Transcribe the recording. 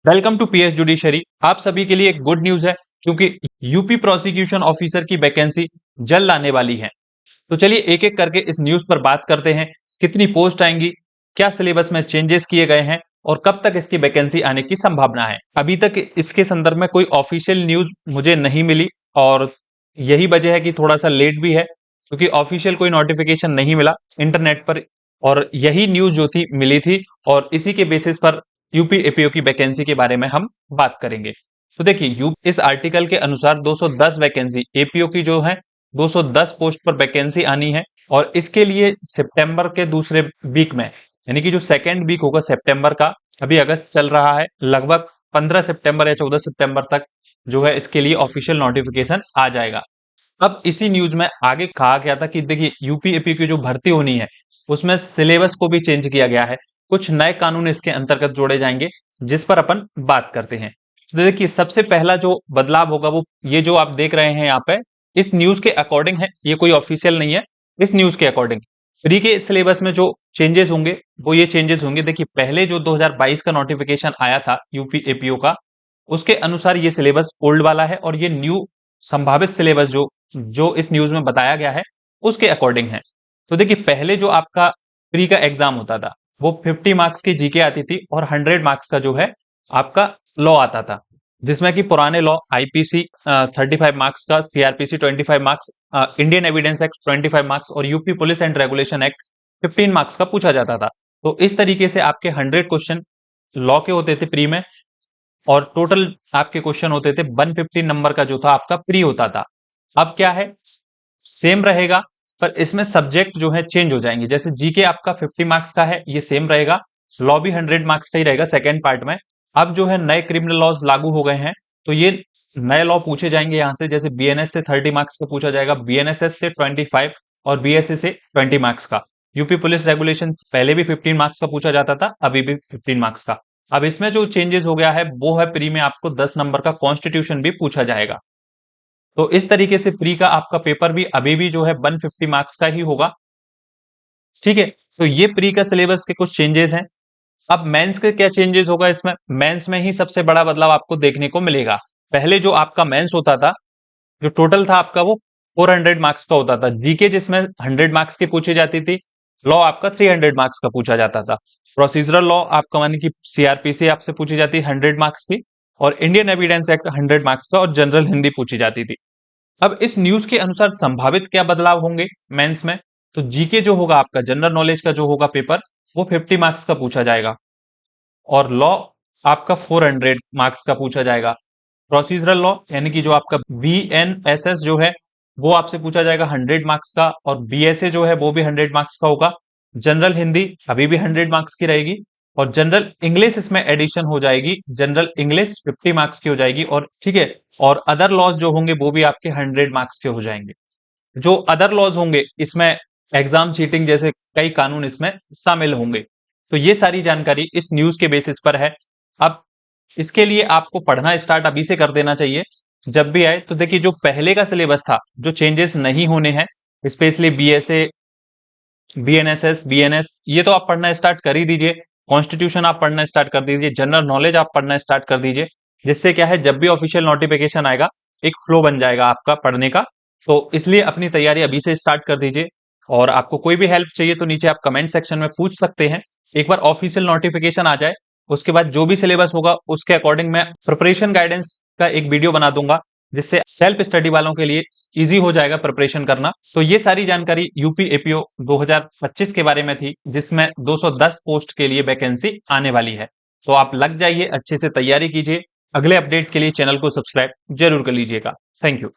Welcome to PS judiciary. आप सभी के लिए एक गुड न्यूज है क्योंकि यूपी प्रोसिक्यूशन ऑफिसर की वैकेंसी जल्द आने वाली है। तो चलिए एक एक करके इस न्यूज पर बात करते हैं। कितनी पोस्ट आएंगी, क्या सिलेबस में चेंजेस किए गए हैं और कब तक इसकी वैकेंसी आने की संभावना है। अभी तक इसके संदर्भ में कोई ऑफिशियल न्यूज मुझे नहीं मिली और यही वजह है कि थोड़ा सा लेट भी है क्योंकि ऑफिशियल कोई नोटिफिकेशन नहीं मिला इंटरनेट पर। और यही न्यूज जो थी मिली थी और इसी के बेसिस पर यूपी एपीओ की वैकेंसी के बारे में हम बात करेंगे। तो देखिए इस आर्टिकल के अनुसार 210 वैकेंसी एपीओ की जो है 210 पोस्ट पर वैकेंसी आनी है और इसके लिए सितंबर के दूसरे वीक में, यानी कि जो सेकेंड वीक होगा सितंबर का, अभी अगस्त चल रहा है, लगभग 15 सितंबर या 14 सितंबर तक जो है इसके लिए ऑफिशियल नोटिफिकेशन आ जाएगा। अब इसी न्यूज में आगे कहा गया था कि देखिए यूपीएपी की जो भर्ती होनी है उसमें सिलेबस को भी चेंज किया गया है, कुछ नए कानून इसके अंतर्गत जोड़े जाएंगे जिस पर अपन बात करते हैं। तो देखिए सबसे पहला जो बदलाव होगा वो ये जो आप देख रहे हैं यहाँ पे, इस न्यूज के अकॉर्डिंग है, ये कोई ऑफिशियल नहीं है। इस न्यूज के अकॉर्डिंग प्री के सिलेबस में जो चेंजेस होंगे वो ये चेंजेस होंगे। देखिए पहले जो 2022 का नोटिफिकेशन आया था यूपी एपीओ का, उसके अनुसार ये सिलेबस ओल्ड वाला है और ये न्यू संभावित सिलेबस जो जो इस न्यूज में बताया गया है उसके अकॉर्डिंग है। तो देखिए पहले जो आपका प्री का एग्जाम होता था वो 50 मार्क्स की जीके आती थी और 100 मार्क्स का जो है आपका लॉ आता था, जिसमें कि पुराने लॉ आईपीसी 35 मार्क्स का, CrPC 25 marks, Indian evidence act 25 marks और UP police and regulation act 15 marks का पूछा जाता था। तो इस तरीके से आपके 100 क्वेश्चन लॉ के होते थे प्री में और टोटल आपके क्वेश्चन होते थे 150 नंबर का जो था आपका प्री होता था। अब क्या है, सेम रहेगा पर इसमें सब्जेक्ट जो है चेंज हो जाएंगे। जैसे जीके आपका 50 मार्क्स का है, ये सेम रहेगा। लॉ भी 100 मार्क्स का ही रहेगा सेकेंड पार्ट में। अब जो है नए क्रिमिनल लॉज लागू हो गए हैं तो ये नए लॉ पूछे जाएंगे यहाँ से। जैसे बीएनएस से 30 मार्क्स का पूछा जाएगा, बीएनएसएस से 25 और बीएसए से 20 मार्क्स का। यूपी पुलिस रेगुलेशन पहले भी 15 मार्क्स का पूछा जाता था, अभी भी 15 मार्क्स का। अब इसमें जो चेंजेस हो गया है वो है प्री में आपको 10 नंबर का कॉन्स्टिट्यूशन भी पूछा जाएगा। तो इस तरीके से प्री का आपका पेपर भी अभी भी जो है 150 मार्क्स का ही होगा। ठीक है, तो ये प्री का सिलेबस के कुछ चेंजेस हैं। अब मेंस के क्या चेंजेस होगा इसमें, मेंस में ही सबसे बड़ा बदलाव आपको देखने को मिलेगा। पहले जो आपका मेंस होता था, जो टोटल था आपका वो 400 मार्क्स का होता था। जीके जिसमें 100 मार्क्स की पूछी जाती थी, लॉ आपका 300 मार्क्स का पूछा जाता था। प्रोसीजरल लॉ आपका मानी कि सीआरपीसी आपसे पूछी जाती है 100 मार्क्स की और इंडियन एविडेंस एक्ट 100 मार्क्स का और जनरल हिंदी पूछी जाती थी। अब इस न्यूज के अनुसार संभावित क्या बदलाव होंगे मेंस में, तो जीके जो होगा आपका जनरल नॉलेज का जो होगा पेपर वो 50 मार्क्स का पूछा जाएगा और लॉ आपका 400 मार्क्स का पूछा जाएगा। प्रोसीजरल लॉ यानी कि जो आपका बीएनएसएस जो है वो आपसे पूछा जाएगा 100 मार्क्स का और बीएसए जो है वो भी 100 मार्क्स का होगा। जनरल हिंदी अभी भी 100 मार्क्स की रहेगी और जनरल इंग्लिश इसमें एडिशन हो जाएगी, जनरल इंग्लिश 50 मार्क्स की हो जाएगी। और ठीक है, और अदर लॉज जो होंगे वो भी आपके 100 मार्क्स के हो जाएंगे। जो अदर लॉज होंगे इसमें एग्जाम चीटिंग जैसे कई कानून इसमें शामिल होंगे। तो ये सारी जानकारी इस न्यूज के बेसिस पर है। अब इसके लिए आपको पढ़ना स्टार्ट अभी से कर देना चाहिए जब भी आए। तो देखिए जो पहले का सिलेबस था, जो चेंजेस नहीं होने हैं, स्पेशली बीएसए, बीएनएसएस, बीएनएस, ये तो आप पढ़ना स्टार्ट कर ही दीजिए। कॉन्स्टिट्यूशन आप पढ़ना स्टार्ट कर दीजिए, जनरल नॉलेज आप पढ़ना स्टार्ट कर दीजिए, जिससे क्या है जब भी ऑफिशियल नोटिफिकेशन आएगा एक फ्लो बन जाएगा आपका पढ़ने का। तो इसलिए अपनी तैयारी अभी से स्टार्ट कर दीजिए। और आपको कोई भी हेल्प चाहिए तो नीचे आप कमेंट सेक्शन में पूछ सकते हैं। एक बार ऑफिशियल नोटिफिकेशन आ जाए उसके बाद जो भी सिलेबस होगा उसके अकॉर्डिंग मैं प्रिपरेशन गाइडेंस का एक वीडियो बना दूंगा, जिससे सेल्फ स्टडी वालों के लिए इजी हो जाएगा प्रिपरेशन करना। तो ये सारी जानकारी यूपी एपीओ 2025 के बारे में थी, जिसमें 210 पोस्ट के लिए वैकेंसी आने वाली है। तो आप लग जाइए, अच्छे से तैयारी कीजिए। अगले अपडेट के लिए चैनल को सब्सक्राइब जरूर कर लीजिएगा। Thank you.